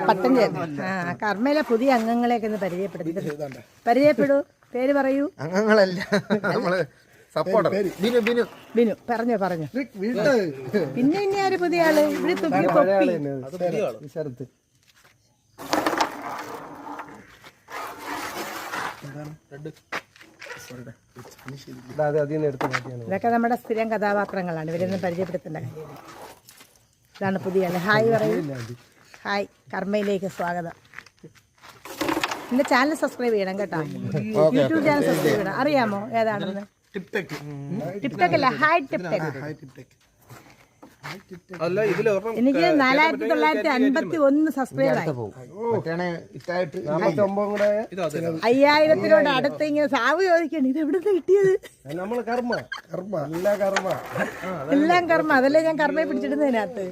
പത്തഞ്ച്. കർമ്മയിലെ പുതിയ അംഗങ്ങളെയൊക്കെ ഒന്ന് പരിചയപ്പെടൂ. പേര് പറയൂ. അംഗങ്ങളല്ല, നമ്മള് സപ്പോർട്ടർ. ബിനു. പറഞ്ഞോ. പിന്നെ ഇനി ആര് പുതിയ ആള്? ഇവിടെ തുപ്പി കൊപ്പി. ഇതൊക്കെ നമ്മുടെ സ്ഥിരം കഥാപാത്രങ്ങളാണ്. ഇവരൊന്നും പരിചയപ്പെടുത്തേണ്ട കാര്യമില്ല. ഇതാണ് പുതിയ ആള്. ഹായ് പറയൂ. ഹായ്. കർമ്മയിലേക്ക് സ്വാഗതം. എന്റെ ചാനൽ സബ്സ്ക്രൈബ് ചെയ്യണം കേട്ടോ. യൂട്യൂബ് ചാനൽ സബ്സ്ക്രൈബ് ചെയ്യണം. അറിയാമോ ഏതാണെന്ന്? ടിപ്ടെക് അല്ല, ഹായ് ടിപ്ടെക്. എനിക്ക് 4951 സബ്സ്ക്രൈബായി. 5000 അടുത്ത് ഇങ്ങനെ സാവ് ചോദിക്കണം, ഇത് എവിടെ നിന്ന് കിട്ടിയത്? എല്ലാം കർമ്മ. അതല്ലേ ഞാൻ കർമ്മയെ പിടിച്ചിടുന്നതിനകത്ത്.